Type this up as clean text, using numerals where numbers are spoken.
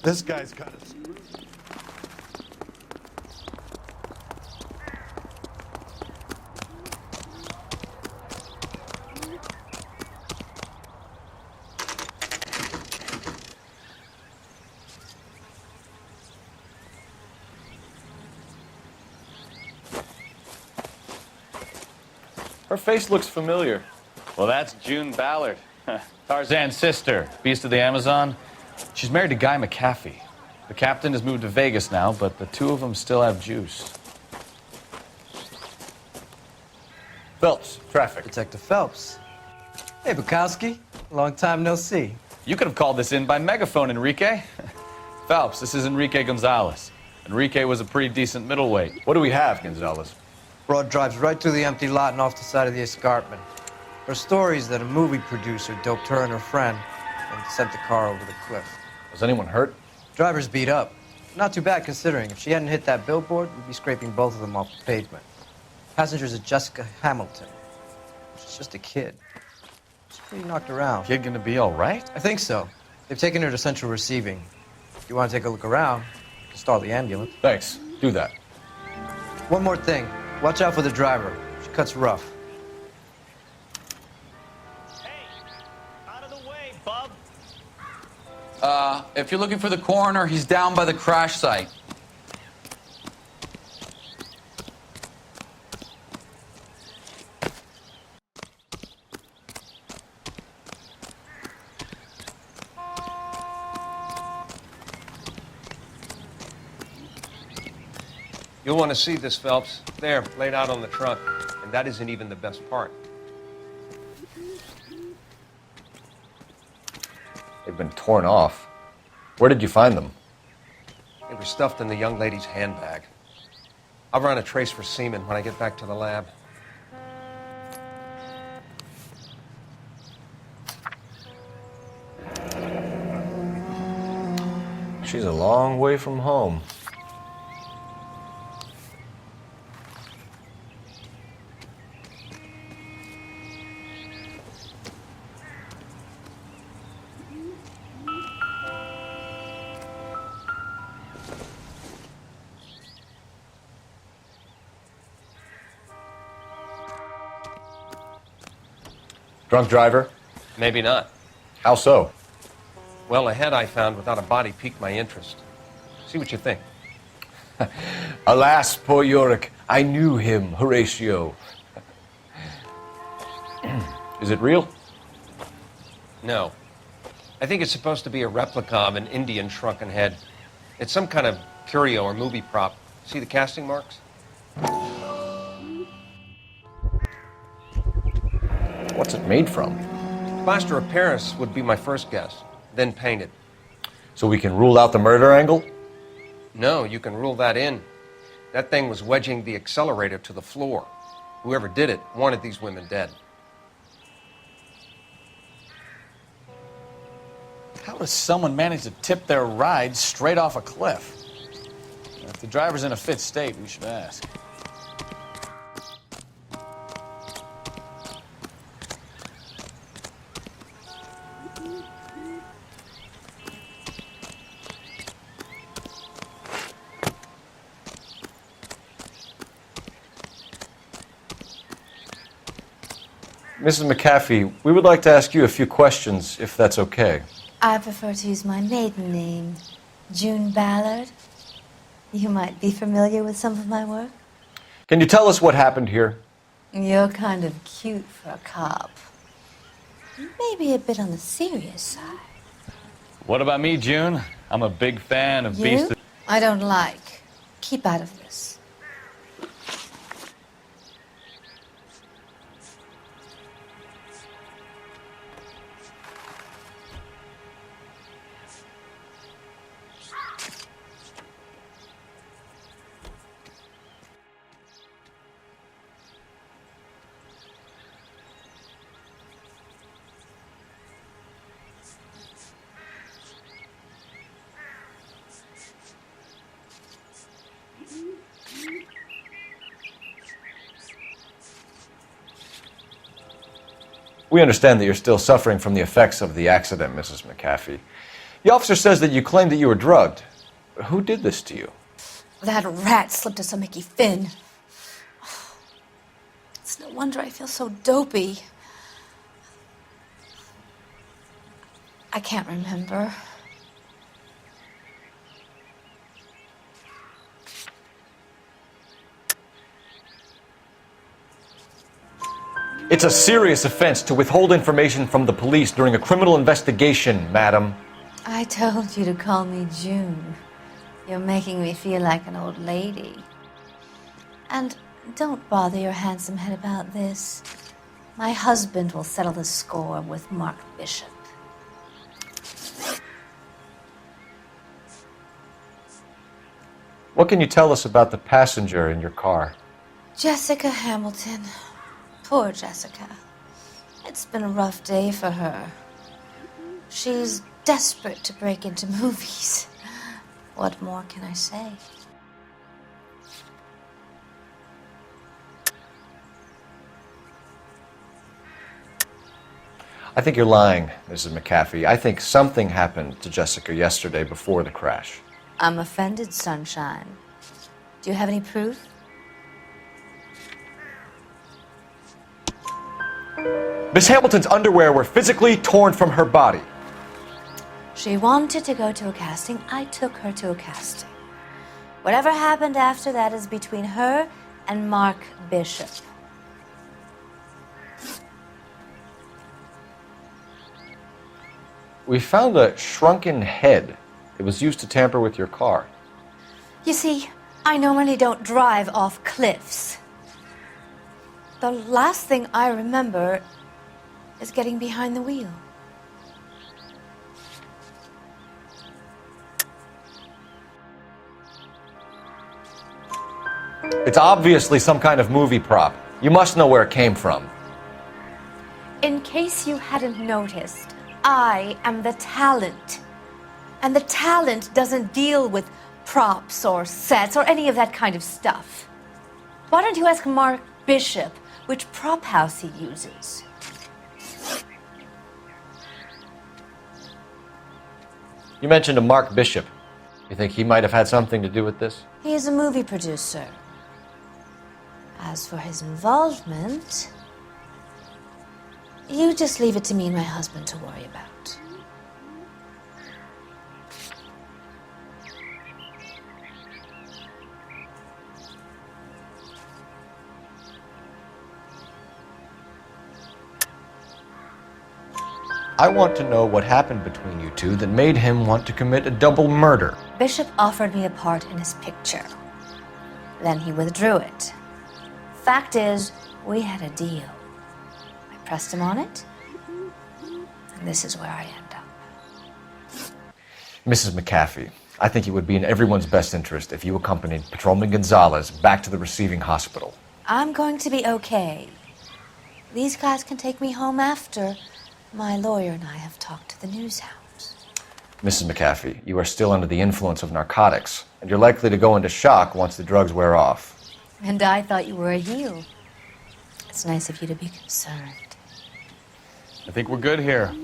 This guy's got us screwed. Her face looks familiar. Well, that's June Ballard, Tarzan's sister, beast of the Amazon. She's married to Guy McAfee. The captain has moved to Vegas now, but the two of them still have juice. Phelps, traffic. Detective Phelps. Hey, Bukowski. Long time no see. You could have called this in by megaphone, Enrique. Phelps, this is Enrique Gonzalez. Enrique was a pretty decent middleweight. What do we have, Gonzalez? Broad drives right through the empty lot and off the side of the escarpment. Her story is that a movie producer doped her and her friend and sent the car over the cliff. Was anyone hurt? Driver's beat up. Not too bad considering. If she hadn't hit that billboard, we'd be scraping both of them off the pavement. Passenger's a Jessica Hamilton. She's just a kid. She's pretty knocked around. Kid gonna be all right? I think so. They've taken her to central receiving. If you want to take a look around, you can start the ambulance. Thanks. Do that. One more thing. Watch out for the driver. She cuts rough. Hey, out of the way, bub. If you're looking for the coroner, he's down by the crash site. You'll want to see this, Phelps. There, laid out on the trunk. And that isn't even the best part. They've been torn off. Where did you find them? They were stuffed in the young lady's handbag. I'll run a trace for semen when I get back to the lab. She's a long way from home. Drunk driver? Maybe not. How so? Well, a head I found without a body piqued my interest. See what you think. Alas, poor Yorick, I knew him, Horatio. Is it real? No. I think it's supposed to be a replica of an Indian shrunken head. It's some kind of curio or movie prop. See the casting marks? What's it made from? Plaster of Paris would be my first guess, then painted. So we can rule out the murder angle? No, you can rule that in. That thing was wedging the accelerator to the floor. Whoever did it wanted these women dead. How does someone manage to tip their ride straight off a cliff? If the driver's in a fit state, we should ask. Mrs. McAfee, we would like to ask you a few questions, if that's okay. I prefer to use my maiden name, June Ballard. You might be familiar with some of my work. Can you tell us what happened here? You're kind of cute for a cop. Maybe a bit on the serious side. What about me, June? I'm a big fan of You? Beast. I don't like. Keep out of this. We understand that you're still suffering from the effects of the accident, Mrs. McAfee. The officer says that you claimed that you were drugged. Who did this to you? That rat slipped us a Mickey Finn. It's no wonder I feel so dopey. I can't remember. It's a serious offense to withhold information from the police during a criminal investigation, madam. I told you to call me June. You're making me feel like an old lady. And don't bother your handsome head about this. My husband will settle the score with Mark Bishop. What can you tell us about the passenger in your car? Jessica Hamilton. Poor Jessica. It's been a rough day for her. She's desperate to break into movies. What more can I say? I think you're lying, Mrs. McAfee. I think something happened to Jessica yesterday before the crash. I'm offended, Sunshine. Do you have any proof? Miss Hamilton's underwear were physically torn from her body. She wanted to go to a casting. I took her to a casting. Whatever happened after that is between her and Mark Bishop. We found a shrunken head. It was used to tamper with your car. You see, I normally don't drive off cliffs. The last thing I remember is getting behind the wheel. It's obviously some kind of movie prop. You must know where it came from. In case you hadn't noticed, I am the talent. And the talent doesn't deal with props or sets or any of that kind of stuff. Why don't you ask Mark Bishop which prop house he uses? You mentioned a Mark Bishop. You think he might have had something to do with this? He is a movie producer. As for his involvement, you just leave it to me and my husband to worry about. I want to know what happened between you two that made him want to commit a double murder. Bishop offered me a part in his picture. Then he withdrew it. Fact is, we had a deal. I pressed him on it, and this is where I end up. Mrs. McAfee, I think it would be in everyone's best interest if you accompanied Patrolman Gonzalez back to the receiving hospital. I'm going to be okay. These guys can take me home after. My lawyer and I have talked to the news hounds. Mrs. McAfee, you are still under the influence of narcotics, and you're likely to go into shock once the drugs wear off. And I thought you were a heel. It's nice of you to be concerned. I think we're good here.